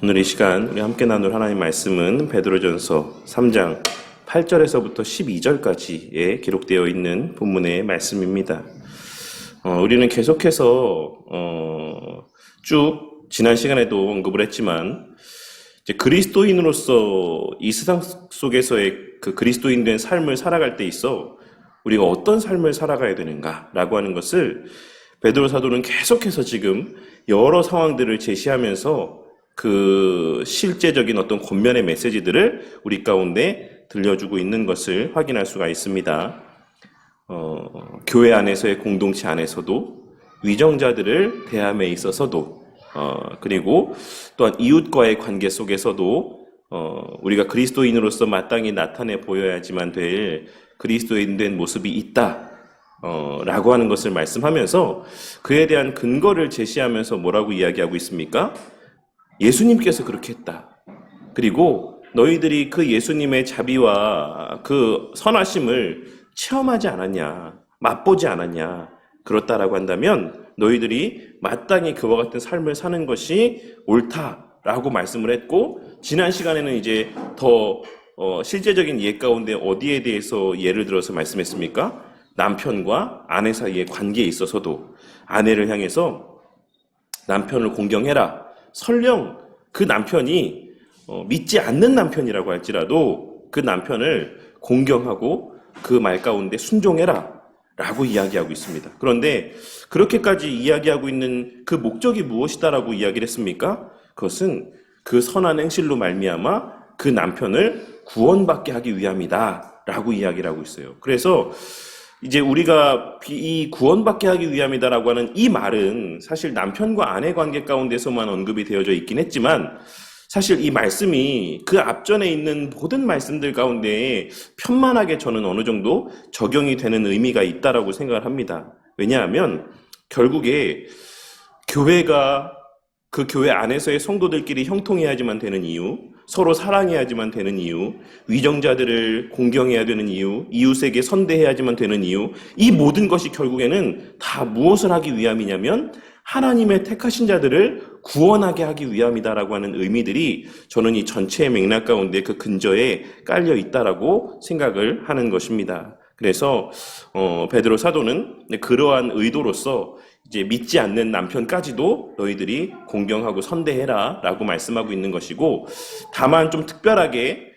오늘 이 시간 우리 함께 나눌 하나님의 말씀은 베드로전서 3장 8절에서부터 12절까지에 기록되어 있는 본문의 말씀입니다. 우리는 계속해서 쭉 지난 시간에도 언급을 했지만 이제 그리스도인으로서 이 세상 속에서의 그 그리스도인된 삶을 살아갈 때 있어 우리가 어떤 삶을 살아가야 되는가라고 하는 것을 베드로 사도는 계속해서 지금 여러 상황들을 제시하면서 그 실제적인 어떤 권면의 메시지들을 우리 가운데 들려주고 있는 것을 확인할 수가 있습니다. 교회 안에서의 공동체 안에서도 위정자들을 대함에 있어서도 그리고 또한 이웃과의 관계 속에서도 우리가 그리스도인으로서 마땅히 나타내 보여야지만 될 그리스도인 된 모습이 있다 라고 하는 것을 말씀하면서 그에 대한 근거를 제시하면서 뭐라고 이야기하고 있습니까? 예수님께서 그렇게 했다. 그리고 너희들이 그 예수님의 자비와 그 선하심을 체험하지 않았냐, 맛보지 않았냐, 그렇다라고 한다면 너희들이 마땅히 그와 같은 삶을 사는 것이 옳다라고 말씀을 했고, 지난 시간에는 이제 더 실제적인 예 가운데 어디에 대해서 예를 들어서 말씀했습니까? 남편과 아내 사이의 관계에 있어서도 아내를 향해서 남편을 공경해라. 설령 그 남편이 믿지 않는 남편이라고 할지라도 그 남편을 공경하고 그 말 가운데 순종해라 라고 이야기하고 있습니다. 그런데 그렇게까지 이야기하고 있는 그 목적이 무엇이다라고 이야기를 했습니까? 그것은 그 선한 행실로 말미암아 그 남편을 구원받게 하기 위함이다 라고 이야기를 하고 있어요. 그래서 이제 우리가 이 구원받게 하기 위함이다라고 하는 이 말은 사실 남편과 아내 관계 가운데서만 언급이 되어져 있긴 했지만 사실 이 말씀이 그 앞전에 있는 모든 말씀들 가운데 편만하게 저는 어느 정도 적용이 되는 의미가 있다라고 생각을 합니다. 왜냐하면 결국에 교회가 그 교회 안에서의 성도들끼리 형통해야지만 되는 이유, 서로 사랑해야지만 되는 이유, 위정자들을 공경해야 되는 이유, 이웃에게 선대해야지만 되는 이유, 이 모든 것이 결국에는 다 무엇을 하기 위함이냐면 하나님의 택하신 자들을 구원하게 하기 위함이다라고 하는 의미들이 저는 이 전체의 맥락 가운데 그 근저에 깔려 있다라고 생각을 하는 것입니다. 그래서 베드로 사도는 그러한 의도로서 이제 믿지 않는 남편까지도 너희들이 공경하고 선대해라 라고 말씀하고 있는 것이고, 다만 좀 특별하게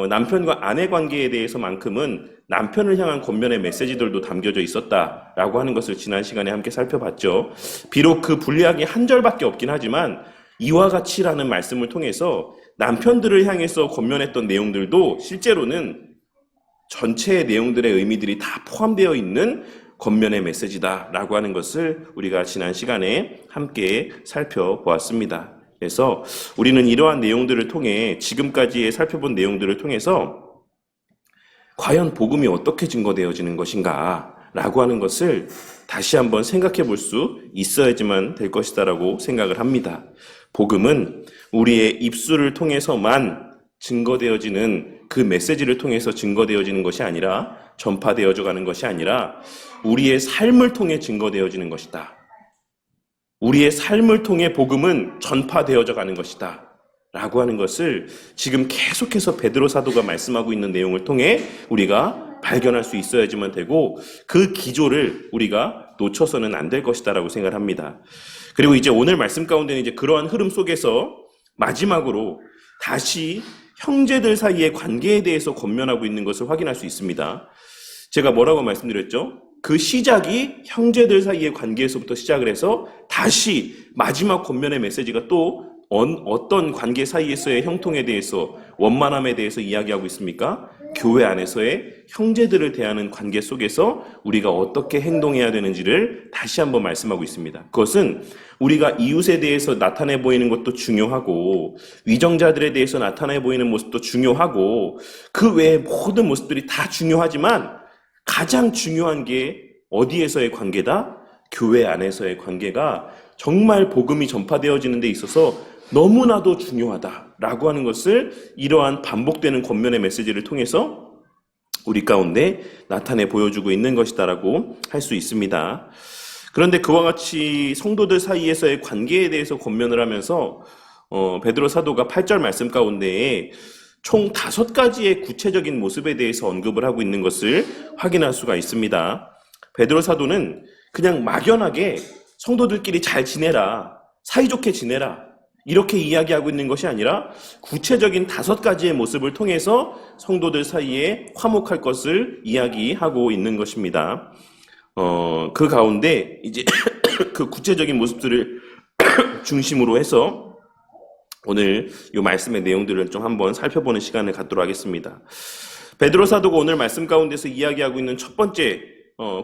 남편과 아내 관계에 대해서만큼은 남편을 향한 권면의 메시지들도 담겨져 있었다라고 하는 것을 지난 시간에 함께 살펴봤죠. 비록 그 분량이 한 절밖에 없긴 하지만 이와 같이라는 말씀을 통해서 남편들을 향해서 권면했던 내용들도 실제로는 전체의 내용들의 의미들이 다 포함되어 있는 권면의 메시지다라고 하는 것을 우리가 지난 시간에 함께 살펴보았습니다. 그래서 우리는 이러한 내용들을 통해 지금까지 살펴본 내용들을 통해서 과연 복음이 어떻게 증거되어지는 것인가 라고 하는 것을 다시 한번 생각해 볼 수 있어야지만 될 것이다라고 생각을 합니다. 복음은 우리의 입술을 통해서만 증거되어지는 그 메시지를 통해서 증거되어지는 것이 아니라 전파되어져 가는 것이 아니라 우리의 삶을 통해 증거되어지는 것이다. 우리의 삶을 통해 복음은 전파되어져 가는 것이다. 라고 하는 것을 지금 계속해서 베드로 사도가 말씀하고 있는 내용을 통해 우리가 발견할 수 있어야지만 되고, 그 기조를 우리가 놓쳐서는 안 될 것이다 라고 생각을 합니다. 그리고 이제 오늘 말씀 가운데는 이제 그러한 흐름 속에서 마지막으로 다시 형제들 사이의 관계에 대해서 권면하고 있는 것을 확인할 수 있습니다. 제가 뭐라고 말씀드렸죠? 그 시작이 형제들 사이의 관계에서부터 시작을 해서 다시 마지막 권면의 메시지가 또 어떤 관계 사이에서의 형통에 대해서, 원만함에 대해서 이야기하고 있습니까? 교회 안에서의 형제들을 대하는 관계 속에서 우리가 어떻게 행동해야 되는지를 다시 한번 말씀하고 있습니다. 그것은 우리가 이웃에 대해서 나타내 보이는 것도 중요하고 위정자들에 대해서 나타내 보이는 모습도 중요하고 그 외의 모든 모습들이 다 중요하지만 가장 중요한 게 어디에서의 관계다? 교회 안에서의 관계가 정말 복음이 전파되어지는 데 있어서 너무나도 중요하다라고 하는 것을 이러한 반복되는 권면의 메시지를 통해서 우리 가운데 나타내 보여주고 있는 것이다라고 할 수 있습니다. 그런데 그와 같이 성도들 사이에서의 관계에 대해서 권면을 하면서 베드로 사도가 8절 말씀 가운데에 총 5가지의 구체적인 모습에 대해서 언급을 하고 있는 것을 확인할 수가 있습니다. 베드로 사도는 그냥 막연하게 성도들끼리 잘 지내라, 사이좋게 지내라, 이렇게 이야기하고 있는 것이 아니라 구체적인 5가지의 모습을 통해서 성도들 사이에 화목할 것을 이야기하고 있는 것입니다. 그 가운데 이제 그 구체적인 모습들을 중심으로 해서 오늘 이 말씀의 내용들을 좀 한번 살펴보는 시간을 갖도록 하겠습니다. 베드로 사도가 오늘 말씀 가운데서 이야기하고 있는 첫 번째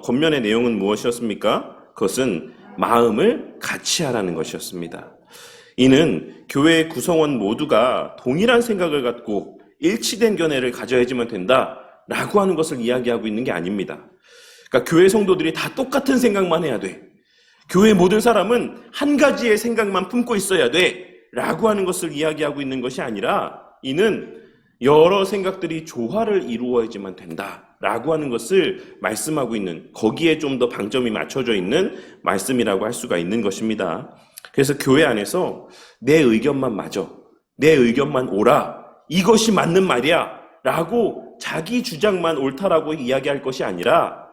권면의 내용은 무엇이었습니까? 그것은 마음을 같이 하라는 것이었습니다. 이는 교회의 구성원 모두가 동일한 생각을 갖고 일치된 견해를 가져야지만 된다라고 하는 것을 이야기하고 있는 게 아닙니다. 그러니까 교회 성도들이 다 똑같은 생각만 해야 돼. 교회 모든 사람은 한 가지의 생각만 품고 있어야 돼. 라고 하는 것을 이야기하고 있는 것이 아니라 이는 여러 생각들이 조화를 이루어야지만 된다. 라고 하는 것을 말씀하고 있는, 거기에 좀 더 방점이 맞춰져 있는 말씀이라고 할 수가 있는 것입니다. 그래서 교회 안에서 내 의견만 맞아, 내 의견만 옳아, 이것이 맞는 말이야 라고 자기 주장만 옳다라고 이야기할 것이 아니라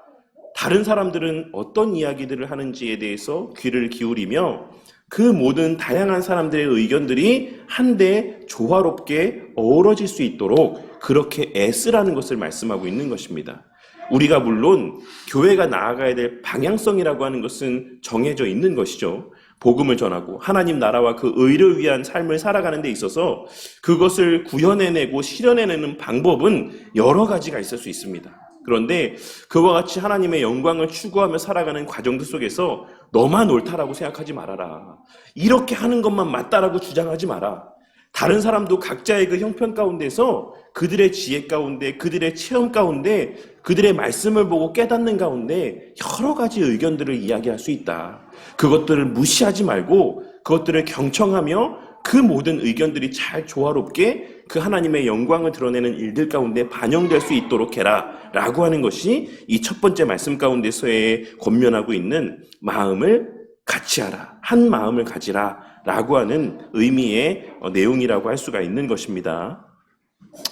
다른 사람들은 어떤 이야기들을 하는지에 대해서 귀를 기울이며 그 모든 다양한 사람들의 의견들이 한데 조화롭게 어우러질 수 있도록 그렇게 애쓰라는 것을 말씀하고 있는 것입니다. 우리가 물론 교회가 나아가야 될 방향성이라고 하는 것은 정해져 있는 것이죠. 복음을 전하고 하나님 나라와 그 의를 위한 삶을 살아가는 데 있어서 그것을 구현해내고 실현해내는 방법은 여러 가지가 있을 수 있습니다. 그런데 그와 같이 하나님의 영광을 추구하며 살아가는 과정들 속에서 너만 옳다라고 생각하지 말아라. 이렇게 하는 것만 맞다라고 주장하지 마라. 다른 사람도 각자의 그 형편 가운데서 그들의 지혜 가운데, 그들의 체험 가운데, 그들의 말씀을 보고 깨닫는 가운데 여러 가지 의견들을 이야기할 수 있다. 그것들을 무시하지 말고 그것들을 경청하며 그 모든 의견들이 잘 조화롭게 그 하나님의 영광을 드러내는 일들 가운데 반영될 수 있도록 해라 라고 하는 것이 이 첫 번째 말씀 가운데서의 권면하고 있는 마음을 같이 하라, 한 마음을 가지라 라고 하는 의미의 내용이라고 할 수가 있는 것입니다.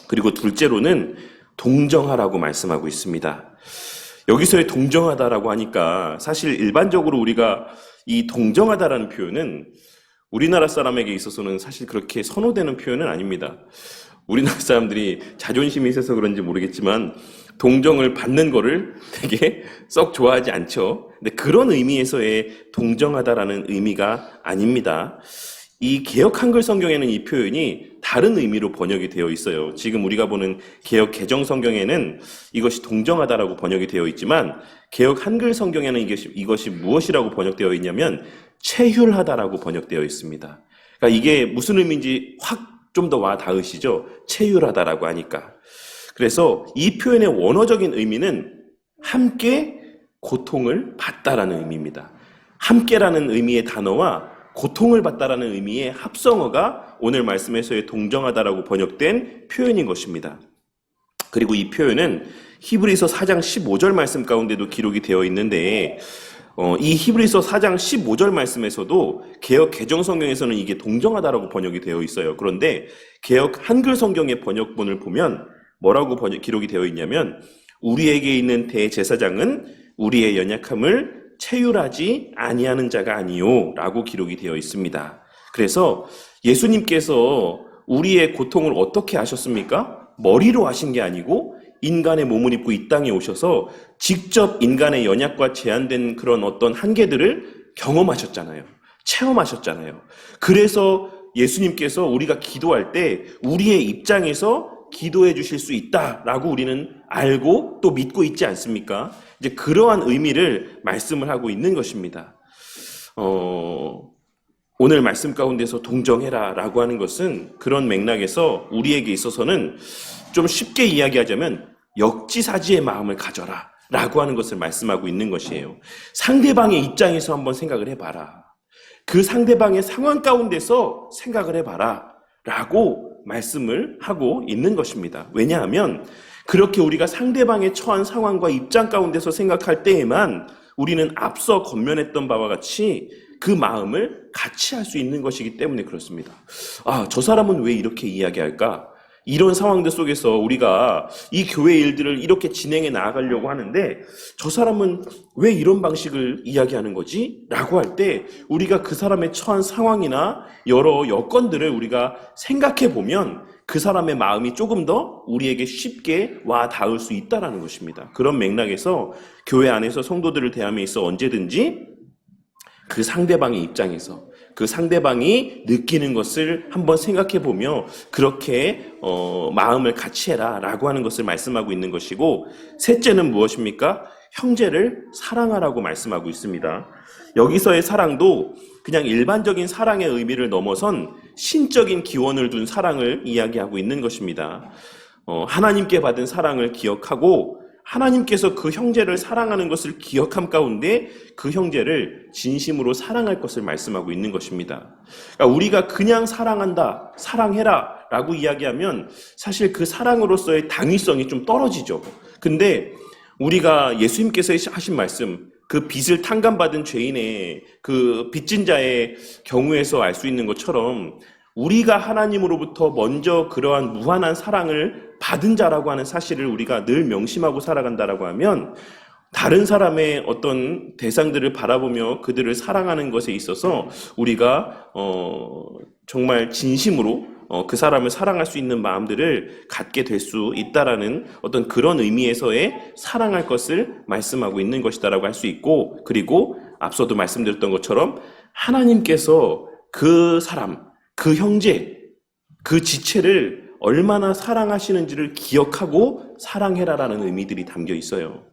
그리고 둘째로는 동정하라고 말씀하고 있습니다. 여기서의 동정하다라고 하니까 사실 일반적으로 우리가 이 동정하다라는 표현은 우리나라 사람에게 있어서는 사실 그렇게 선호되는 표현은 아닙니다. 우리나라 사람들이 자존심이 있어서 그런지 모르겠지만 동정을 받는 거를 되게 썩 좋아하지 않죠. 근데 그런 의미에서의 동정하다라는 의미가 아닙니다. 이 개역 한글 성경에는 이 표현이 다른 의미로 번역이 되어 있어요. 지금 우리가 보는 개역 개정 성경에는 이것이 동정하다라고 번역이 되어 있지만 개역 한글 성경에는 이것이 무엇이라고 번역되어 있냐면 체휼하다라고 번역되어 있습니다. 그러니까 이게 무슨 의미인지 확 좀 더 와 닿으시죠? 체휼하다라고 하니까. 그래서 이 표현의 원어적인 의미는 함께 고통을 받다라는 의미입니다. 함께라는 의미의 단어와 고통을 받다라는 의미의 합성어가 오늘 말씀에서의 동정하다라고 번역된 표현인 것입니다. 그리고 이 표현은 히브리서 4장 15절 말씀 가운데도 기록이 되어 있는데 이 히브리서 4장 15절 말씀에서도 개역 개정 성경에서는 이게 동정하다라고 번역이 되어 있어요. 그런데 개역 한글 성경의 번역본을 보면 뭐라고 기록이 되어 있냐면 우리에게 있는 대제사장은 우리의 연약함을 체휼하지 아니하는 자가 아니요 라고 기록이 되어 있습니다. 그래서 예수님께서 우리의 고통을 어떻게 하셨습니까? 머리로 하신 게 아니고 인간의 몸을 입고 이 땅에 오셔서 직접 인간의 연약과 제한된 그런 어떤 한계들을 경험하셨잖아요. 체험하셨잖아요. 그래서 예수님께서 우리가 기도할 때 우리의 입장에서 기도해 주실 수 있다라고 우리는 알고 또 믿고 있지 않습니까? 이제 그러한 의미를 말씀을 하고 있는 것입니다. 오늘 말씀 가운데서 동정해라 라고 하는 것은 그런 맥락에서 우리에게 있어서는 좀 쉽게 이야기하자면 역지사지의 마음을 가져라 라고 하는 것을 말씀하고 있는 것이에요. 상대방의 입장에서 한번 생각을 해봐라. 그 상대방의 상황 가운데서 생각을 해봐라 라고 말씀을 하고 있는 것입니다. 왜냐하면 그렇게 우리가 상대방의 처한 상황과 입장 가운데서 생각할 때에만 우리는 앞서 권면했던 바와 같이 그 마음을 같이 할 수 있는 것이기 때문에 그렇습니다. 저 사람은 왜 이렇게 이야기할까? 이런 상황들 속에서 우리가 이 교회 일들을 이렇게 진행해 나아가려고 하는데 저 사람은 왜 이런 방식을 이야기하는 거지? 라고 할 때 우리가 그 사람의 처한 상황이나 여러 여건들을 우리가 생각해 보면 그 사람의 마음이 조금 더 우리에게 쉽게 와 닿을 수 있다는 것입니다. 그런 맥락에서 교회 안에서 성도들을 대함에 있어 언제든지 그 상대방의 입장에서 그 상대방이 느끼는 것을 한번 생각해 보며 그렇게 마음을 같이 해라 라고 하는 것을 말씀하고 있는 것이고, 셋째는 무엇입니까? 형제를 사랑하라고 말씀하고 있습니다. 여기서의 사랑도 그냥 일반적인 사랑의 의미를 넘어선 신적인 기원을 둔 사랑을 이야기하고 있는 것입니다. 하나님께 받은 사랑을 기억하고 하나님께서 그 형제를 사랑하는 것을 기억함 가운데 그 형제를 진심으로 사랑할 것을 말씀하고 있는 것입니다. 그러니까 우리가 그냥 사랑한다, 사랑해라 라고 이야기하면 사실 그 사랑으로서의 당위성이 좀 떨어지죠. 근데 우리가 예수님께서 하신 말씀, 그 빚을 탕감받은 죄인의 그 빚진 자의 경우에서 알 수 있는 것처럼 우리가 하나님으로부터 먼저 그러한 무한한 사랑을 받은 자라고 하는 사실을 우리가 늘 명심하고 살아간다라고 하면 다른 사람의 어떤 대상들을 바라보며 그들을 사랑하는 것에 있어서 우리가 정말 진심으로 그 사람을 사랑할 수 있는 마음들을 갖게 될 수 있다라는 어떤 그런 의미에서의 사랑할 것을 말씀하고 있는 것이다라고 할 수 있고, 그리고 앞서도 말씀드렸던 것처럼 하나님께서 그 사람, 그 형제, 그 지체를 얼마나 사랑하시는지를 기억하고 사랑해라라는 의미들이 담겨 있어요.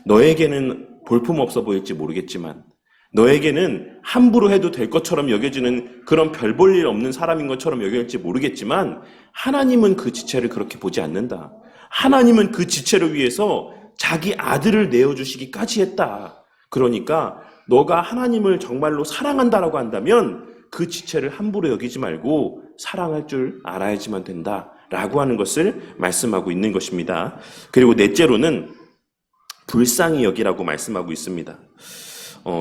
너에게는 볼품없어 보일지 모르겠지만, 너에게는 함부로 해도 될 것처럼 여겨지는 그런 별 볼 일 없는 사람인 것처럼 여겨질지 모르겠지만 하나님은 그 지체를 그렇게 보지 않는다. 하나님은 그 지체를 위해서 자기 아들을 내어주시기까지 했다. 그러니까 너가 하나님을 정말로 사랑한다라고 한다면 그 지체를 함부로 여기지 말고 사랑할 줄 알아야지만 된다라고 하는 것을 말씀하고 있는 것입니다. 그리고 넷째로는 불쌍히 여기라고 말씀하고 있습니다.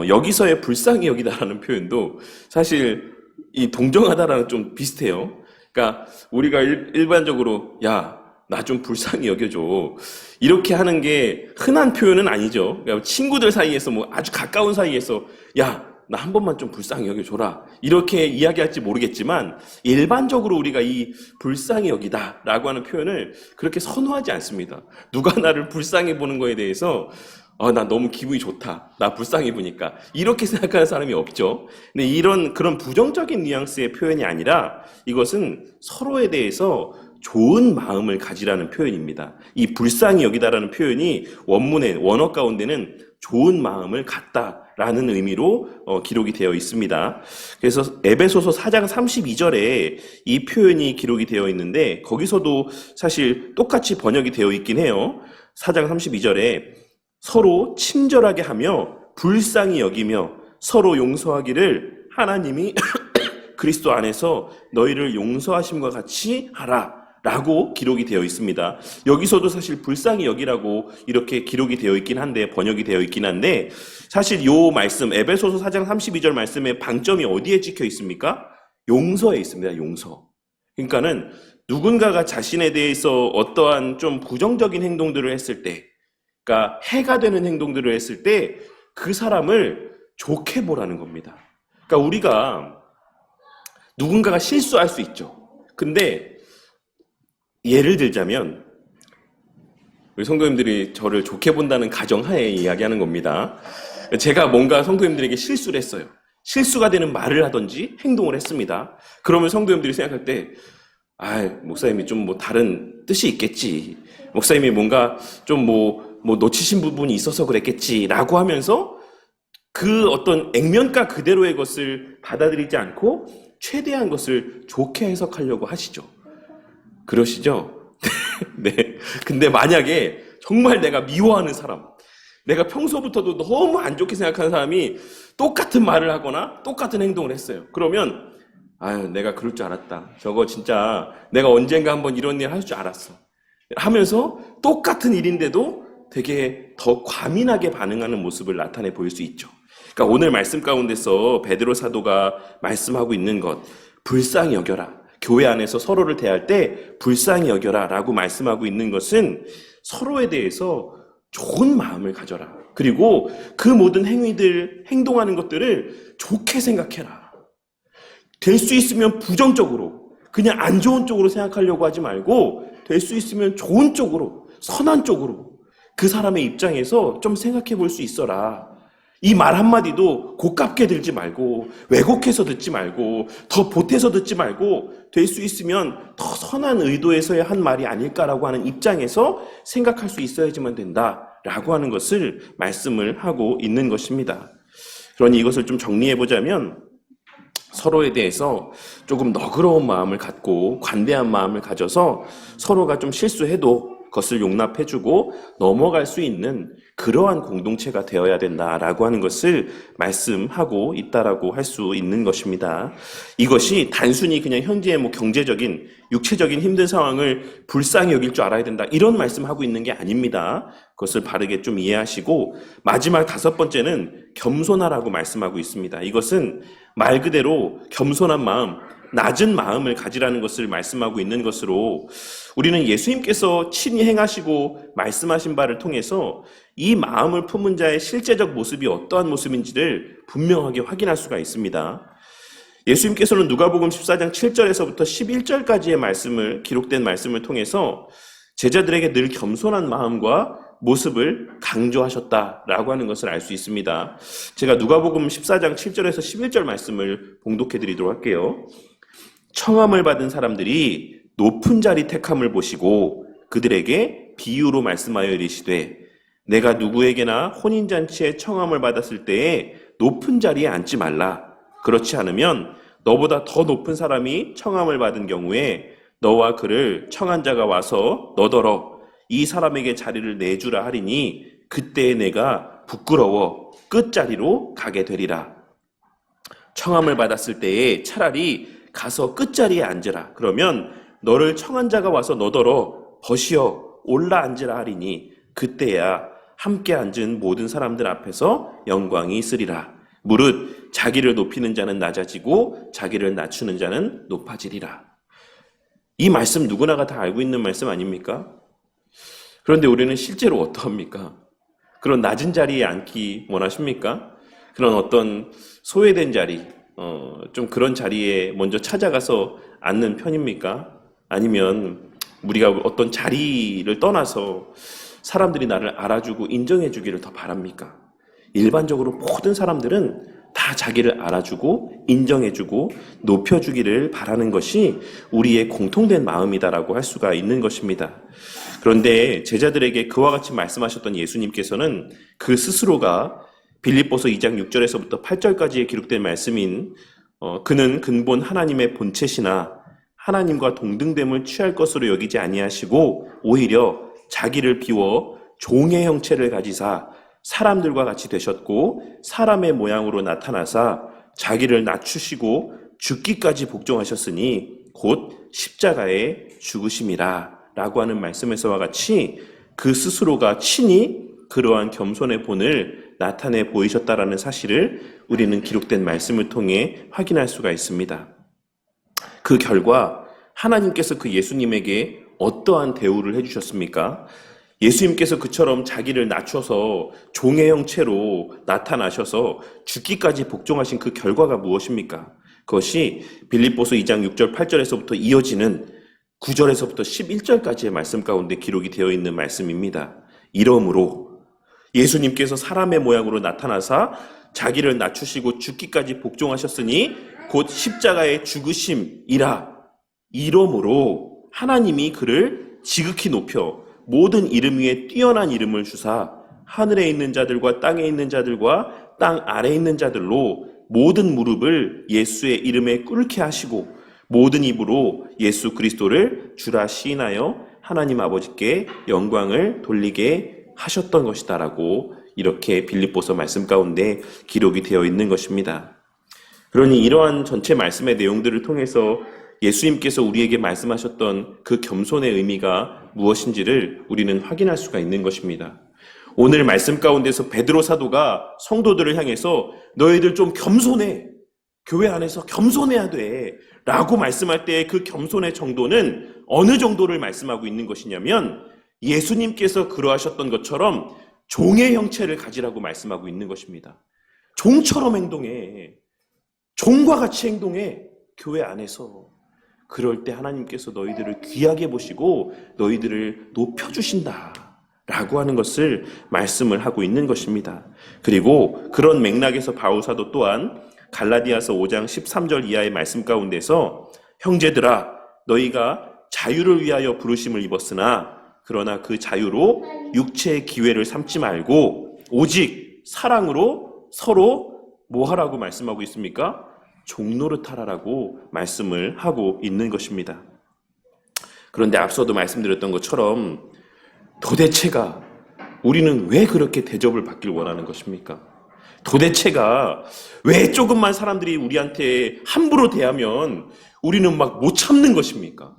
여기서의 불쌍히 여기다라는 표현도 사실 이 동정하다라는 좀 비슷해요. 그러니까 우리가 일반적으로 야, 나 좀 불쌍히 여겨줘, 이렇게 하는 게 흔한 표현은 아니죠. 그러니까 친구들 사이에서 뭐 아주 가까운 사이에서 야, 나 한 번만 좀 불쌍히 여겨줘라, 이렇게 이야기할지 모르겠지만 일반적으로 우리가 이 불쌍히 여기다라고 하는 표현을 그렇게 선호하지 않습니다. 누가 나를 불쌍히 보는 거에 대해서 나 너무 기분이 좋다, 나 불쌍히 보니까, 이렇게 생각하는 사람이 없죠. 근데 그런 부정적인 뉘앙스의 표현이 아니라 이것은 서로에 대해서 좋은 마음을 가지라는 표현입니다. 이 불쌍히 여기다라는 표현이 원어 가운데는 좋은 마음을 갖다라는 의미로 기록이 되어 있습니다. 그래서 에베소서 4장 32절에 이 표현이 기록이 되어 있는데 거기서도 사실 똑같이 번역이 되어 있긴 해요. 4장 32절에 서로 친절하게 하며 불쌍히 여기며 서로 용서하기를 하나님이 그리스도 안에서 너희를 용서하심과 같이 하라 라고 기록이 되어 있습니다. 여기서도 사실 불쌍히 여기라고 이렇게 기록이 되어 있긴 한데, 번역이 되어 있긴 한데, 사실 요 말씀 에베소서 4장 32절 말씀의 방점이 어디에 찍혀 있습니까? 용서에 있습니다. 용서. 그러니까는 누군가가 자신에 대해서 어떠한 좀 부정적인 행동들을 했을 때, 그러니까 해가 되는 행동들을 했을 때 그 사람을 좋게 보라는 겁니다. 그러니까 우리가 누군가가 실수할 수 있죠. 근데 예를 들자면 우리 성도님들이 저를 좋게 본다는 가정하에 이야기하는 겁니다. 제가 뭔가 성도님들에게 실수를 했어요. 실수가 되는 말을 하든지 행동을 했습니다. 그러면 성도님들이 생각할 때 목사님이 좀 뭐 다른 뜻이 있겠지, 목사님이 뭔가 좀 뭐 놓치신 부분이 있어서 그랬겠지라고 하면서 그 어떤 액면가 그대로의 것을 받아들이지 않고 최대한 것을 좋게 해석하려고 하시죠. 그러시죠? 네. 근데 만약에 정말 내가 미워하는 사람, 내가 평소부터도 너무 안 좋게 생각하는 사람이 똑같은 말을 하거나 똑같은 행동을 했어요. 그러면 내가 그럴 줄 알았다, 저거 진짜 내가 언젠가 한번 이런 일 할 줄 알았어 하면서 똑같은 일인데도 되게 더 과민하게 반응하는 모습을 나타내 보일 수 있죠. 그러니까 오늘 말씀 가운데서 베드로 사도가 말씀하고 있는 것, 불쌍히 여겨라. 교회 안에서 서로를 대할 때 불쌍히 여겨라 라고 말씀하고 있는 것은 서로에 대해서 좋은 마음을 가져라. 그리고 그 모든 행위들, 행동하는 것들을 좋게 생각해라. 될 수 있으면 부정적으로, 그냥 안 좋은 쪽으로 생각하려고 하지 말고 될 수 있으면 좋은 쪽으로, 선한 쪽으로 그 사람의 입장에서 좀 생각해 볼 수 있어라. 이 말 한마디도 고깝게 들지 말고 왜곡해서 듣지 말고 더 보태서 듣지 말고 될 수 있으면 더 선한 의도에서의 한 말이 아닐까라고 하는 입장에서 생각할 수 있어야지만 된다라고 하는 것을 말씀을 하고 있는 것입니다. 그러니 이것을 좀 정리해 보자면 서로에 대해서 조금 너그러운 마음을 갖고 관대한 마음을 가져서 서로가 좀 실수해도 그것을 용납해주고 넘어갈 수 있는 그러한 공동체가 되어야 된다라고 하는 것을 말씀하고 있다라고 할 수 있는 것입니다. 이것이 단순히 그냥 현재의 경제적인, 육체적인 힘든 상황을 불쌍히 여길 줄 알아야 된다, 이런 말씀하고 있는 게 아닙니다. 그것을 바르게 좀 이해하시고, 마지막 5번째는 겸손하라고 말씀하고 있습니다. 이것은 말 그대로 겸손한 마음, 낮은 마음을 가지라는 것을 말씀하고 있는 것으로, 우리는 예수님께서 친히 행하시고 말씀하신 바를 통해서 이 마음을 품은 자의 실제적 모습이 어떠한 모습인지를 분명하게 확인할 수가 있습니다. 예수님께서는 누가복음 14장 7절에서부터 11절까지의 말씀을, 기록된 말씀을 통해서 제자들에게 늘 겸손한 마음과 모습을 강조하셨다라고 하는 것을 알 수 있습니다. 제가 누가복음 14장 7절에서 11절 말씀을 봉독해 드리도록 할게요. 청함을 받은 사람들이 높은 자리 택함을 보시고 그들에게 비유로 말씀하여 이르시되, 내가 누구에게나 혼인잔치에 청함을 받았을 때에 높은 자리에 앉지 말라. 그렇지 않으면 너보다 더 높은 사람이 청함을 받은 경우에 너와 그를 청한 자가 와서 너더러 이 사람에게 자리를 내주라 하리니 그때에 내가 부끄러워 끝자리로 가게 되리라. 청함을 받았을 때에 차라리 가서 끝자리에 앉으라. 그러면 너를 청한 자가 와서 너더러 벗이어 올라 앉으라 하리니 그때야 함께 앉은 모든 사람들 앞에서 영광이 있으리라. 무릇 자기를 높이는 자는 낮아지고 자기를 낮추는 자는 높아지리라. 이 말씀 누구나가 다 알고 있는 말씀 아닙니까? 그런데 우리는 실제로 어떠합니까? 그런 낮은 자리에 앉기 원하십니까? 그런 어떤 소외된 자리, 좀 그런 자리에 먼저 찾아가서 앉는 편입니까? 아니면 우리가 어떤 자리를 떠나서 사람들이 나를 알아주고 인정해주기를 더 바랍니까? 일반적으로 모든 사람들은 다 자기를 알아주고 인정해주고 높여주기를 바라는 것이 우리의 공통된 마음이다라고 할 수가 있는 것입니다. 그런데 제자들에게 그와 같이 말씀하셨던 예수님께서는 그 스스로가 빌립보서 2장 6절에서부터 8절까지에 기록된 말씀인 그는 근본 하나님의 본체시나 하나님과 동등됨을 취할 것으로 여기지 아니하시고 오히려 자기를 비워 종의 형체를 가지사 사람들과 같이 되셨고 사람의 모양으로 나타나사 자기를 낮추시고 죽기까지 복종하셨으니 곧 십자가에 죽으심이라 라고 하는 말씀에서와 같이 그 스스로가 친히 그러한 겸손의 본을 나타내 보이셨다라는 사실을 우리는 기록된 말씀을 통해 확인할 수가 있습니다. 그 결과 하나님께서 그 예수님에게 어떠한 대우를 해주셨습니까? 예수님께서 그처럼 자기를 낮춰서 종의 형체로 나타나셔서 죽기까지 복종하신 그 결과가 무엇입니까? 그것이 빌립보서 2장 6절 8절에서부터 이어지는 9절에서부터 11절까지의 말씀 가운데 기록이 되어 있는 말씀입니다. 이러므로 예수님께서 사람의 모양으로 나타나사 자기를 낮추시고 죽기까지 복종하셨으니 곧 십자가의 죽으심이라. 이러므로 하나님이 그를 지극히 높여 모든 이름 위에 뛰어난 이름을 주사 하늘에 있는 자들과 땅에 있는 자들과 땅 아래에 있는 자들로 모든 무릎을 예수의 이름에 꿇게 하시고 모든 입으로 예수 그리스도를 주라 시인하여 하나님 아버지께 영광을 돌리게 하셨던 것이다라고 이렇게 빌립보서 말씀 가운데 기록이 되어 있는 것입니다. 그러니 이러한 전체 말씀의 내용들을 통해서 예수님께서 우리에게 말씀하셨던 그 겸손의 의미가 무엇인지를 우리는 확인할 수가 있는 것입니다. 오늘 말씀 가운데서 베드로 사도가 성도들을 향해서 너희들 좀 겸손해. 교회 안에서 겸손해야 돼. 라고 말씀할 때 그 겸손의 정도는 어느 정도를 말씀하고 있는 것이냐면 예수님께서 그러하셨던 것처럼 종의 형체를 가지라고 말씀하고 있는 것입니다. 종처럼 행동해. 종과 같이 행동해. 교회 안에서. 그럴 때 하나님께서 너희들을 귀하게 보시고 너희들을 높여주신다 라고 하는 것을 말씀을 하고 있는 것입니다. 그리고 그런 맥락에서 바울 사도 또한 갈라디아서 5장 13절 이하의 말씀 가운데서 형제들아 너희가 자유를 위하여 부르심을 입었으나 그러나 그 자유로 육체의 기회를 삼지 말고 오직 사랑으로 서로 뭐 하라고 말씀하고 있습니까? 종노릇하라라고 말씀을 하고 있는 것입니다. 그런데 앞서도 말씀드렸던 것처럼 도대체가 우리는 왜 그렇게 대접을 받길 원하는 것입니까? 도대체가 왜 조금만 사람들이 우리한테 함부로 대하면 우리는 막 못 참는 것입니까?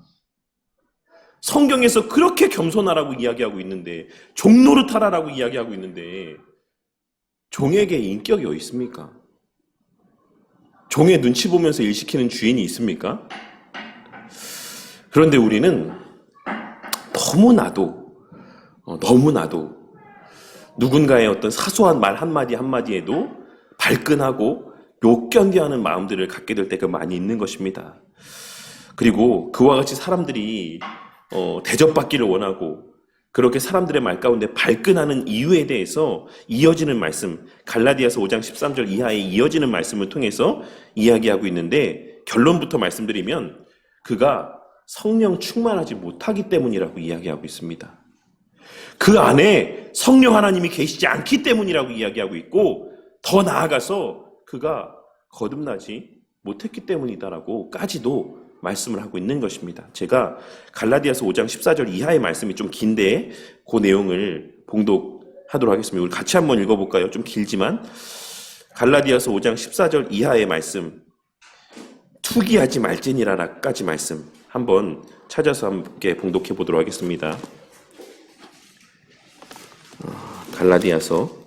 성경에서 그렇게 겸손하라고 이야기하고 있는데 종노릇하라라고 이야기하고 있는데 종에게 인격이 어디 있습니까? 종의 눈치 보면서 일 시키는 주인이 있습니까? 그런데 우리는 너무나도 누군가의 어떤 사소한 말 한마디 한마디에도 발끈하고 욕견대하는 마음들을 갖게 될 때가 많이 있는 것입니다. 그리고 그와 같이 사람들이 대접받기를 원하고 그렇게 사람들의 말 가운데 발끈하는 이유에 대해서 이어지는 말씀, 갈라디아서 5장 13절 이하에 이어지는 말씀을 통해서 이야기하고 있는데 결론부터 말씀드리면 그가 성령 충만하지 못하기 때문이라고 이야기하고 있습니다. 그 안에 성령 하나님이 계시지 않기 때문이라고 이야기하고 있고 더 나아가서 그가 거듭나지 못했기 때문이다라고까지도 말씀을 하고 있는 것입니다. 제가 갈라디아서 5장 14절 이하의 말씀이 좀 긴데 그 내용을 봉독하도록 하겠습니다. 우리 같이 한번 읽어볼까요? 좀 길지만 갈라디아서 5장 14절 이하의 말씀 투기하지 말지니라라까지 말씀 한번 찾아서 함께 봉독해 보도록 하겠습니다. 갈라디아서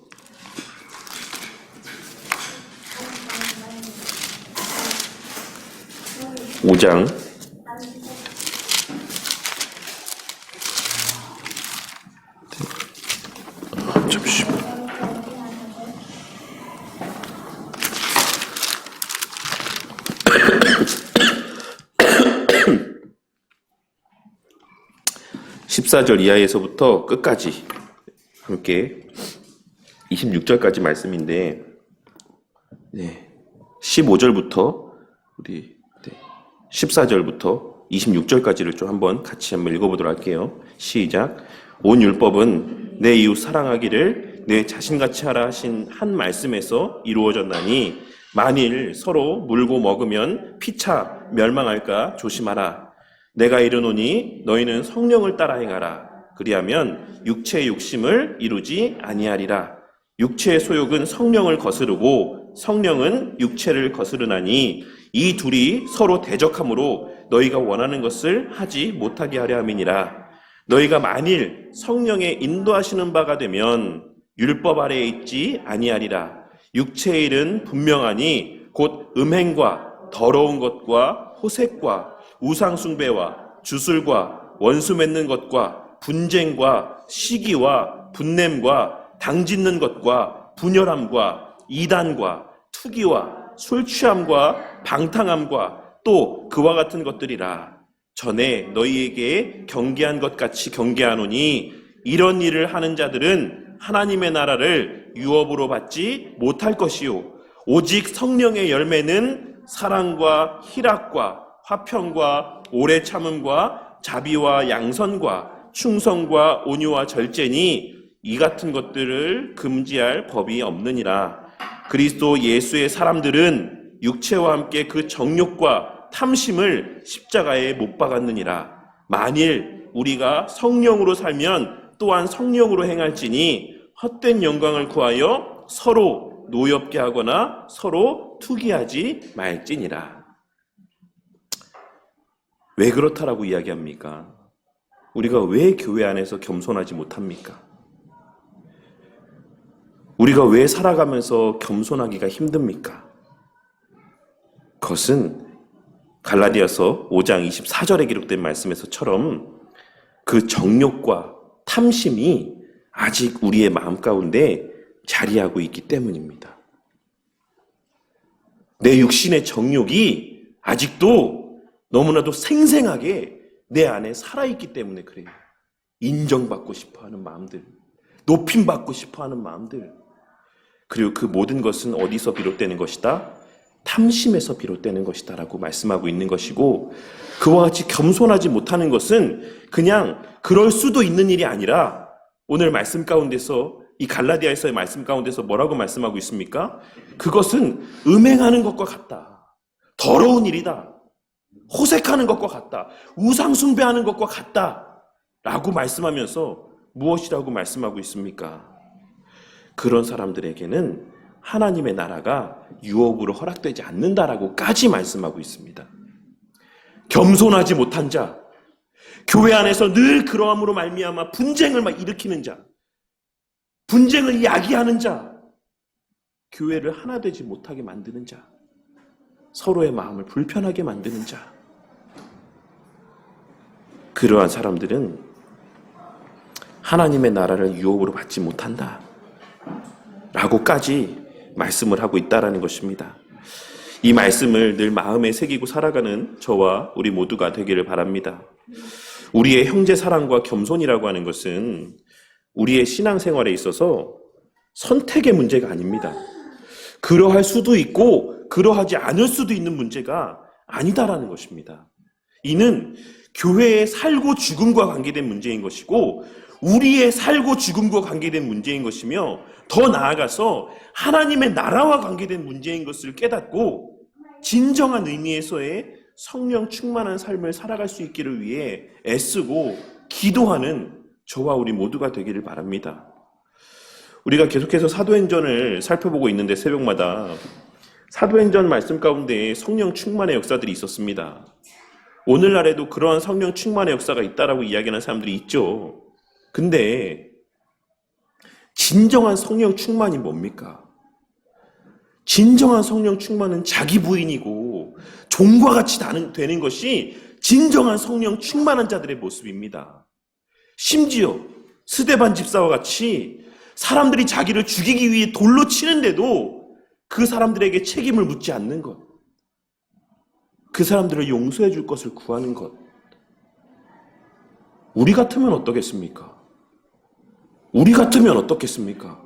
5장 14절 이하에서부터 끝까지 함께 26절까지 말씀인데 15절부터 우리 14절부터 26절까지를 좀 한번 같이 한번 읽어보도록 할게요. 시작. 온 율법은 내 이웃 사랑하기를 내 자신같이 하라 하신 한 말씀에서 이루어졌나니 만일 서로 물고 먹으면 피차 멸망할까 조심하라. 내가 이르노니 너희는 성령을 따라 행하라. 그리하면 육체의 욕심을 이루지 아니하리라. 육체의 소욕은 성령을 거스르고 성령은 육체를 거스르나니 이 둘이 서로 대적함으로 너희가 원하는 것을 하지 못하게 하려 함이니라. 너희가 만일 성령의 인도하시는 바가 되면 율법 아래에 있지 아니하리라. 육체의 일은 분명하니 곧 음행과 더러운 것과 호색과 우상숭배와 주술과 원수 맺는 것과 분쟁과 시기와 분냄과 당짓는 것과 분열함과 이단과 투기와 술 취함과 방탕함과 또 그와 같은 것들이라. 전에 너희에게 경계한 것 같이 경계하노니 이런 일을 하는 자들은 하나님의 나라를 유업으로 받지 못할 것이요 오직 성령의 열매는 사랑과 희락과 화평과 오래 참음과 자비와 양선과 충성과 온유와 절제니 이 같은 것들을 금지할 법이 없느니라. 그리스도 예수의 사람들은 육체와 함께 그 정욕과 탐심을 십자가에 못 박았느니라. 만일 우리가 성령으로 살면 또한 성령으로 행할지니 헛된 영광을 구하여 서로 노엽게 하거나 서로 투기하지 말지니라. 왜 그렇다라고 이야기합니까? 우리가 왜 교회 안에서 겸손하지 못합니까? 우리가 왜 살아가면서 겸손하기가 힘듭니까? 그것은 갈라디아서 5장 24절에 기록된 말씀에서처럼 그 정욕과 탐심이 아직 우리의 마음 가운데 자리하고 있기 때문입니다. 내 육신의 정욕이 아직도 너무나도 생생하게 내 안에 살아있기 때문에 그래요. 인정받고 싶어하는 마음들, 높임받고 싶어하는 마음들, 그리고 그 모든 것은 어디서 비롯되는 것이다? 탐심에서 비롯되는 것이다 라고 말씀하고 있는 것이고, 그와 같이 겸손하지 못하는 것은 그냥 그럴 수도 있는 일이 아니라 오늘 말씀 가운데서, 이 갈라디아에서의 말씀 가운데서 뭐라고 말씀하고 있습니까? 그것은 음행하는 것과 같다. 더러운 일이다. 호색하는 것과 같다. 우상 숭배하는 것과 같다. 라고 말씀하면서 무엇이라고 말씀하고 있습니까? 그런 사람들에게는 하나님의 나라가 유업으로 허락되지 않는다라고까지 말씀하고 있습니다. 겸손하지 못한 자, 교회 안에서 늘 그러함으로 말미암아 분쟁을 막 일으키는 자, 분쟁을 야기하는 자, 교회를 하나 되지 못하게 만드는 자, 서로의 마음을 불편하게 만드는 자, 그러한 사람들은 하나님의 나라를 유업으로 받지 못한다 라고까지 말씀을 하고 있다라는 것입니다. 이 말씀을 늘 마음에 새기고 살아가는 저와 우리 모두가 되기를 바랍니다. 우리의 형제 사랑과 겸손이라고 하는 것은 우리의 신앙생활에 있어서 선택의 문제가 아닙니다. 그러할 수도 있고 그러하지 않을 수도 있는 문제가 아니다라는 것입니다. 이는 교회의 살고 죽음과 관계된 문제인 것이고 우리의 살고 죽음과 관계된 문제인 것이며, 더 나아가서 하나님의 나라와 관계된 문제인 것을 깨닫고 진정한 의미에서의 성령 충만한 삶을 살아갈 수 있기를 위해 애쓰고 기도하는 저와 우리 모두가 되기를 바랍니다. 우리가 계속해서 사도행전을 살펴보고 있는데 새벽마다 사도행전 말씀 가운데 성령 충만의 역사들이 있었습니다. 오늘날에도 그러한 성령 충만의 역사가 있다라고 이야기하는 사람들이 있죠. 근데 진정한 성령 충만이 뭡니까? 진정한 성령 충만은 자기 부인이고 종과 같이 되는 것이 진정한 성령 충만한 자들의 모습입니다. 심지어 스데반 집사와 같이 사람들이 자기를 죽이기 위해 돌로 치는데도 그 사람들에게 책임을 묻지 않는 것, 그 사람들을 용서해 줄 것을 구하는 것. 우리 같으면 어떻겠습니까? 우리 같으면 어떻겠습니까?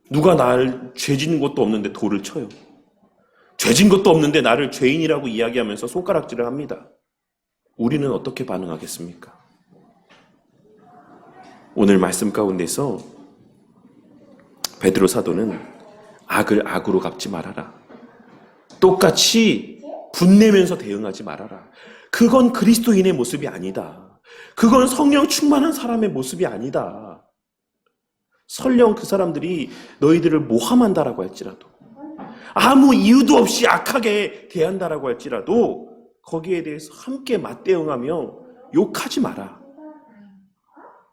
누가 나를 죄진 것도 없는데 돌을 쳐요. 죄진 것도 없는데 나를 죄인이라고 이야기하면서 손가락질을 합니다. 우리는 어떻게 반응하겠습니까? 오늘 말씀 가운데서 베드로 사도는 악을 악으로 갚지 말아라. 똑같이 분내면서 대응하지 말아라. 그건 그리스도인의 모습이 아니다. 그건 성령 충만한 사람의 모습이 아니다. 설령 그 사람들이 너희들을 모함한다라고 할지라도, 아무 이유도 없이 악하게 대한다라고 할지라도 거기에 대해서 함께 맞대응하며 욕하지 마라.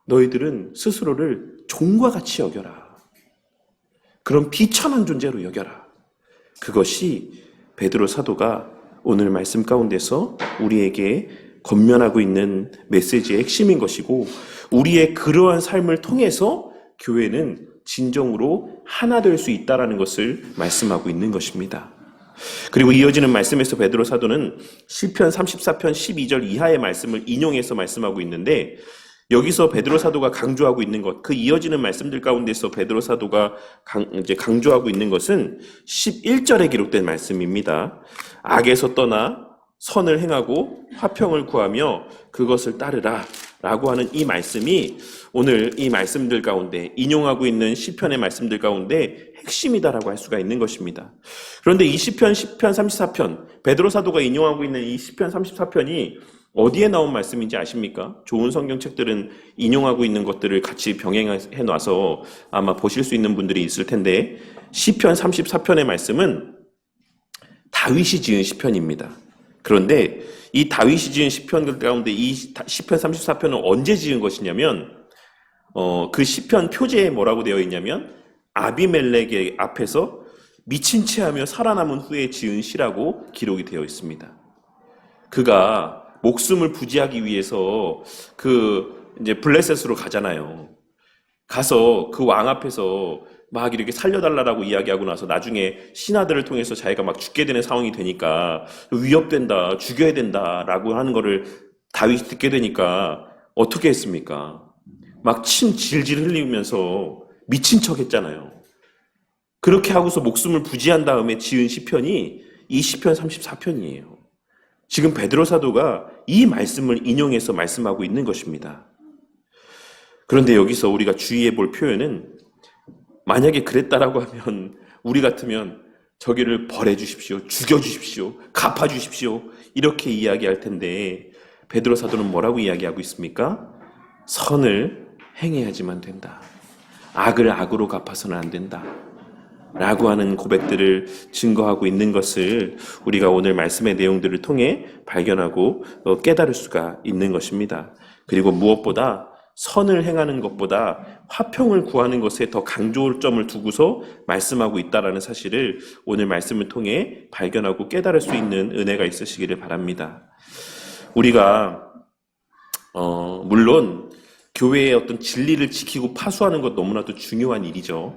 너희들은 스스로를 종과 같이 여겨라. 그런 비천한 존재로 여겨라. 그것이 베드로 사도가 오늘 말씀 가운데서 우리에게 권면하고 있는 메시지의 핵심인 것이고, 우리의 그러한 삶을 통해서 교회는 진정으로 하나 될 수 있다는 것을 말씀하고 있는 것입니다. 그리고 이어지는 말씀에서 베드로 사도는 시편 34편 12절 이하의 말씀을 인용해서 말씀하고 있는데, 여기서 베드로 사도가 강조하고 있는 것, 그 이어지는 말씀들 가운데서 베드로 사도가 강조하고 있는 것은 11절에 기록된 말씀입니다. 악에서 떠나 선을 행하고 화평을 구하며 그것을 따르라 라고 하는 이 말씀이 오늘 이 말씀들 가운데, 인용하고 있는 시편의 말씀들 가운데 핵심이다라고 할 수가 있는 것입니다. 그런데 이 시편 34편, 베드로 사도가 인용하고 있는 이 시편 34편이 어디에 나온 말씀인지 아십니까? 좋은 성경책들은 인용하고 있는 것들을 같이 병행해 놔서 아마 보실 수 있는 분들이 있을 텐데, 시편 34편의 말씀은 다윗이 지은 시편입니다. 그런데 이 다윗이 지은 시편 가운데 이 시편 34편은 언제 지은 것이냐면, 그 시편 표제에 뭐라고 되어 있냐면 아비멜렉의 앞에서 미친 채 하며 살아남은 후에 지은 시라고 기록이 되어 있습니다. 그가 목숨을 부지하기 위해서 이제 블레셋으로 가잖아요. 가서 그 왕 앞에서 막 이렇게 살려달라고 이야기하고 나서 나중에 신하들을 통해서 자기가 막 죽게 되는 상황이 되니까 위협된다, 죽여야 된다라고 하는 거를 다윗이 듣게 되니까 어떻게 했습니까? 막 침 질질 흘리면서 미친 척 했잖아요. 그렇게 하고서 목숨을 부지한 다음에 지은 시편이 이 시편 34편이에요. 지금 베드로 사도가 이 말씀을 인용해서 말씀하고 있는 것입니다. 그런데 여기서 우리가 주의해 볼 표현은 만약에 그랬다라고 하면 우리 같으면 저기를 벌해 주십시오. 죽여 주십시오. 갚아 주십시오. 이렇게 이야기할 텐데 베드로 사도는 뭐라고 이야기하고 있습니까? 선을 행해야지만 된다. 악을 악으로 갚아서는 안 된다. 라고 하는 고백들을 증거하고 있는 것을 우리가 오늘 말씀의 내용들을 통해 발견하고 깨달을 수가 있는 것입니다. 그리고 무엇보다 선을 행하는 것보다 화평을 구하는 것에 더 강조점을 두고서 말씀하고 있다는 사실을 오늘 말씀을 통해 발견하고 깨달을 수 있는 은혜가 있으시기를 바랍니다. 우리가 물론 교회의 어떤 진리를 지키고 파수하는 것 너무나도 중요한 일이죠.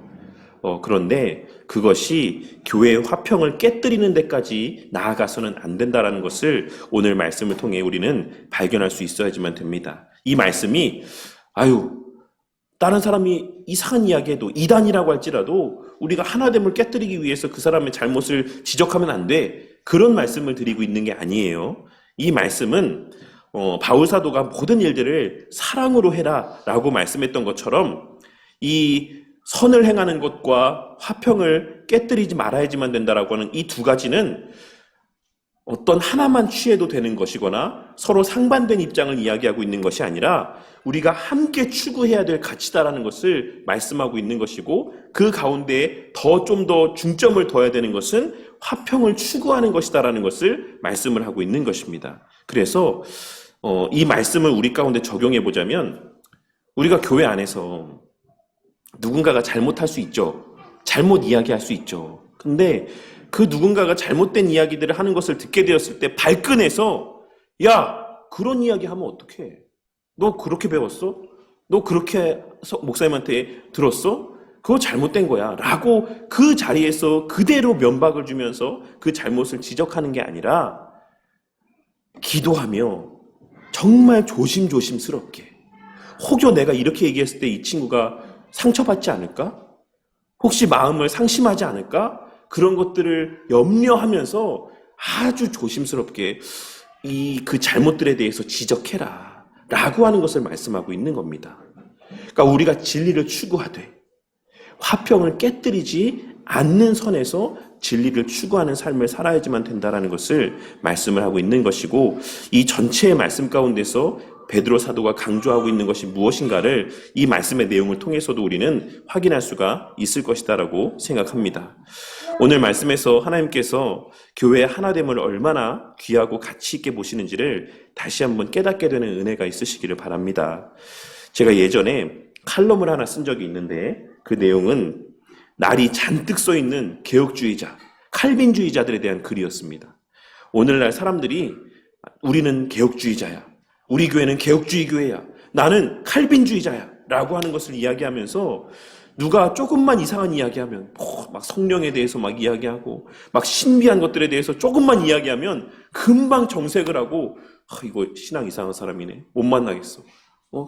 그런데 그것이 교회의 화평을 깨뜨리는 데까지 나아가서는 안 된다는 것을 오늘 말씀을 통해 우리는 발견할 수 있어야지만 됩니다. 이 말씀이 다른 사람이 이상한 이야기해도 이단이라고 할지라도 우리가 하나됨을 깨뜨리기 위해서 그 사람의 잘못을 지적하면 안 돼. 그런 말씀을 드리고 있는 게 아니에요. 이 말씀은 바울 사도가 모든 일들을 사랑으로 해라 라고 말씀했던 것처럼 이 선을 행하는 것과 화평을 깨뜨리지 말아야지만 된다라고 하는 이 두 가지는 어떤 하나만 취해도 되는 것이거나 서로 상반된 입장을 이야기하고 있는 것이 아니라 우리가 함께 추구해야 될 가치다라는 것을 말씀하고 있는 것이고 그 가운데 좀 더 중점을 둬야 되는 것은 화평을 추구하는 것이다라는 것을 말씀을 하고 있는 것입니다. 그래서 이 말씀을 우리 가운데 적용해 보자면 우리가 교회 안에서 누군가가 잘못할 수 있죠. 잘못 이야기할 수 있죠. 근데 그 누군가가 잘못된 이야기들을 하는 것을 듣게 되었을 때 발끈해서 야, 그런 이야기 하면 어떡해? 너 그렇게 배웠어? 너 그렇게 목사님한테 들었어? 그거 잘못된 거야. 라고 그 자리에서 그대로 면박을 주면서 그 잘못을 지적하는 게 아니라 기도하며 정말 조심조심스럽게 혹여 내가 이렇게 얘기했을 때 이 친구가 상처받지 않을까? 혹시 마음을 상심하지 않을까? 그런 것들을 염려하면서 아주 조심스럽게 그 잘못들에 대해서 지적해라 라고 하는 것을 말씀하고 있는 겁니다. 그러니까 우리가 진리를 추구하되 화평을 깨뜨리지 않는 선에서 진리를 추구하는 삶을 살아야지만 된다는 것을 말씀을 하고 있는 것이고 이 전체의 말씀 가운데서 베드로 사도가 강조하고 있는 것이 무엇인가를 이 말씀의 내용을 통해서도 우리는 확인할 수가 있을 것이다라고 생각합니다. 오늘 말씀에서 하나님께서 교회의 하나됨을 얼마나 귀하고 가치 있게 보시는지를 다시 한번 깨닫게 되는 은혜가 있으시기를 바랍니다. 제가 예전에 칼럼을 하나 쓴 적이 있는데 그 내용은 날이 잔뜩 써 있는 개혁주의자, 칼빈주의자들에 대한 글이었습니다. 오늘날 사람들이 우리는 개혁주의자야. 우리 교회는 개혁주의 교회야. 나는 칼빈주의자야. 라고 하는 것을 이야기하면서 누가 조금만 이상한 이야기하면 막 성령에 대해서 막 이야기하고 막 신비한 것들에 대해서 조금만 이야기하면 금방 정색을 하고 이거 신앙 이상한 사람이네. 못 만나겠어.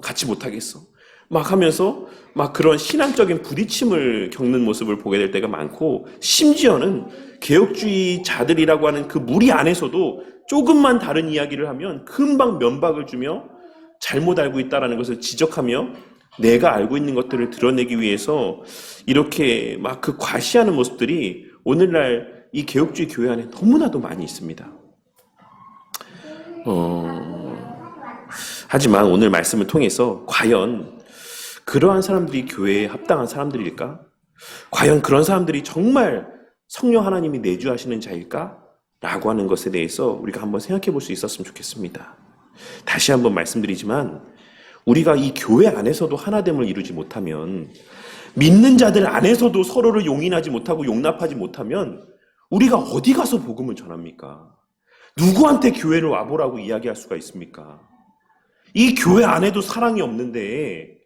같이 못하겠어. 막 하면서 막 그런 신앙적인 부딪힘을 겪는 모습을 보게 될 때가 많고 심지어는 개혁주의자들이라고 하는 그 무리 안에서도 조금만 다른 이야기를 하면 금방 면박을 주며 잘못 알고 있다는 것을 지적하며 내가 알고 있는 것들을 드러내기 위해서 이렇게 막 그 과시하는 모습들이 오늘날 이 개혁주의 교회 안에 너무나도 많이 있습니다. 하지만 오늘 말씀을 통해서 과연 그러한 사람들이 교회에 합당한 사람들일까? 과연 그런 사람들이 정말 성령 하나님이 내주하시는 자일까? 라고 하는 것에 대해서 우리가 한번 생각해 볼 수 있었으면 좋겠습니다. 다시 한번 말씀드리지만 우리가 이 교회 안에서도 하나됨을 이루지 못하면, 믿는 자들 안에서도 서로를 용인하지 못하고 용납하지 못하면 우리가 어디 가서 복음을 전합니까? 누구한테 교회를 와보라고 이야기할 수가 있습니까? 이 교회 안에도 사랑이 없는데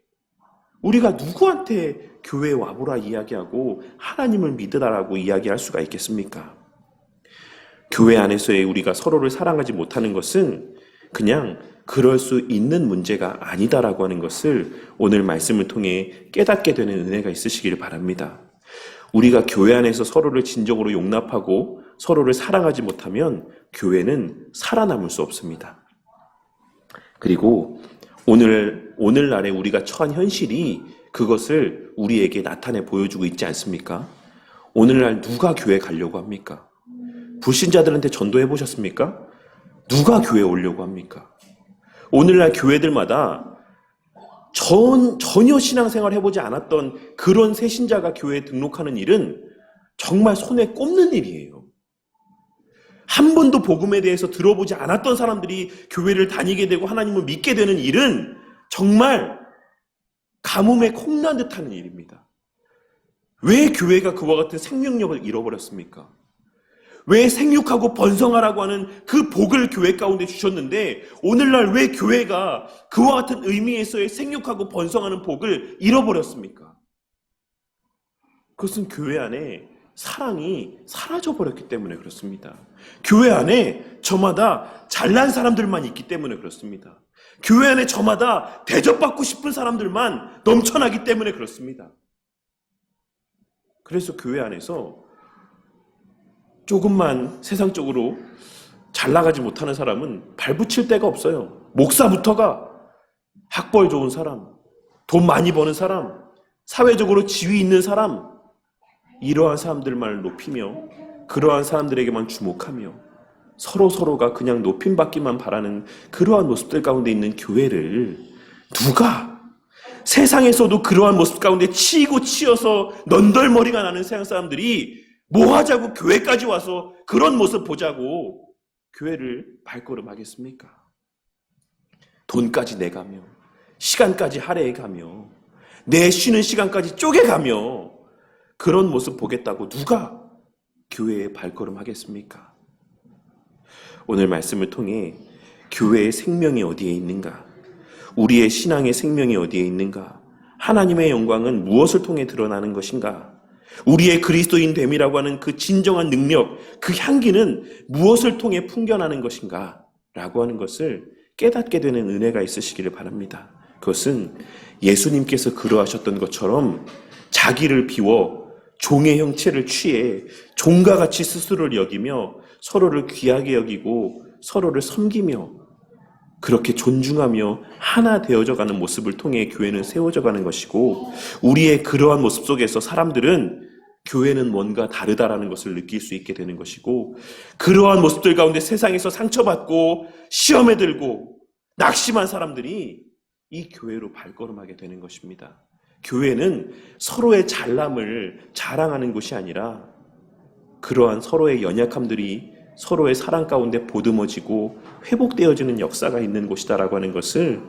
우리가 누구한테 교회에 와보라 이야기하고 하나님을 믿으라라고 이야기할 수가 있겠습니까? 교회 안에서의 우리가 서로를 사랑하지 못하는 것은 그냥 그럴 수 있는 문제가 아니다라고 하는 것을 오늘 말씀을 통해 깨닫게 되는 은혜가 있으시기를 바랍니다. 우리가 교회 안에서 서로를 진정으로 용납하고 서로를 사랑하지 못하면 교회는 살아남을 수 없습니다. 그리고 오늘날에 우리가 처한 현실이 그것을 우리에게 나타내 보여주고 있지 않습니까? 오늘날 누가 교회 가려고 합니까? 불신자들한테 전도해 보셨습니까? 누가 교회 오려고 합니까? 오늘날 교회들마다 전혀 신앙생활 해보지 않았던 그런 새신자가 교회에 등록하는 일은 정말 손에 꼽는 일이에요. 한 번도 복음에 대해서 들어보지 않았던 사람들이 교회를 다니게 되고 하나님을 믿게 되는 일은 정말 가뭄에 콩난 듯하는 일입니다. 왜 교회가 그와 같은 생명력을 잃어버렸습니까? 왜 생육하고 번성하라고 하는 그 복을 교회 가운데 주셨는데 오늘날 왜 교회가 그와 같은 의미에서의 생육하고 번성하는 복을 잃어버렸습니까? 그것은 교회 안에 사랑이 사라져버렸기 때문에 그렇습니다. 교회 안에 저마다 잘난 사람들만 있기 때문에 그렇습니다. 교회 안에 저마다 대접받고 싶은 사람들만 넘쳐나기 때문에 그렇습니다. 그래서 교회 안에서 조금만 세상적으로 잘 나가지 못하는 사람은 발붙일 데가 없어요. 목사부터가 학벌 좋은 사람, 돈 많이 버는 사람, 사회적으로 지위 있는 사람, 이러한 사람들만 높이며 그러한 사람들에게만 주목하며 서로가 그냥 높임받기만 바라는 그러한 모습들 가운데 있는 교회를 누가 세상에서도 그러한 모습 가운데 치이고 치여서 넌덜머리가 나는 세상 사람들이 뭐 하자고 교회까지 와서 그런 모습 보자고 교회를 발걸음하겠습니까? 돈까지 내가며 시간까지 할애해가며 내 쉬는 시간까지 쪼개가며 그런 모습 보겠다고 누가 교회에 발걸음하겠습니까? 오늘 말씀을 통해 교회의 생명이 어디에 있는가? 우리의 신앙의 생명이 어디에 있는가? 하나님의 영광은 무엇을 통해 드러나는 것인가? 우리의 그리스도인 됨이라고 하는 그 진정한 능력, 그 향기는 무엇을 통해 풍겨나는 것인가? 라고 하는 것을 깨닫게 되는 은혜가 있으시기를 바랍니다. 그것은 예수님께서 그러하셨던 것처럼 자기를 비워 종의 형체를 취해 종과 같이 스스로를 여기며 서로를 귀하게 여기고 서로를 섬기며 그렇게 존중하며 하나 되어져가는 모습을 통해 교회는 세워져가는 것이고 우리의 그러한 모습 속에서 사람들은 교회는 뭔가 다르다라는 것을 느낄 수 있게 되는 것이고 그러한 모습들 가운데 세상에서 상처받고 시험에 들고 낙심한 사람들이 이 교회로 발걸음하게 되는 것입니다. 교회는 서로의 잘남을 자랑하는 곳이 아니라 그러한 서로의 연약함들이 서로의 사랑 가운데 보듬어지고 회복되어지는 역사가 있는 곳이다라고 하는 것을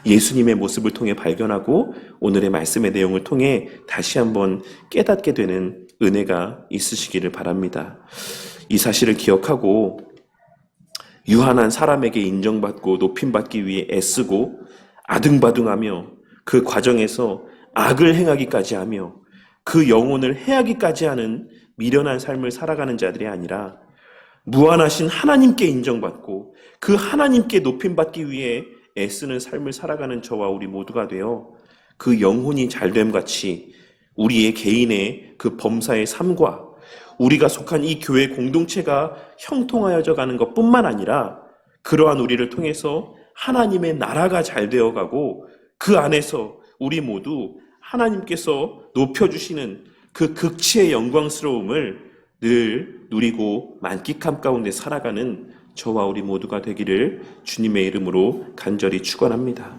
예수님의 모습을 통해 발견하고 오늘의 말씀의 내용을 통해 다시 한번 깨닫게 되는 은혜가 있으시기를 바랍니다. 이 사실을 기억하고 유한한 사람에게 인정받고 높임받기 위해 애쓰고 아등바등하며 그 과정에서 악을 행하기까지 하며 그 영혼을 해하기까지 하는 미련한 삶을 살아가는 자들이 아니라 무한하신 하나님께 인정받고 그 하나님께 높임받기 위해 애쓰는 삶을 살아가는 저와 우리 모두가 되어 그 영혼이 잘됨같이 우리의 개인의 그 범사의 삶과 우리가 속한 이 교회 공동체가 형통하여져 가는 것뿐만 아니라 그러한 우리를 통해서 하나님의 나라가 잘 되어가고 그 안에서 우리 모두 하나님께서 높여주시는 그 극치의 영광스러움을 늘 누리고 만끽함 가운데 살아가는 저와 우리 모두가 되기를 주님의 이름으로 간절히 축원합니다.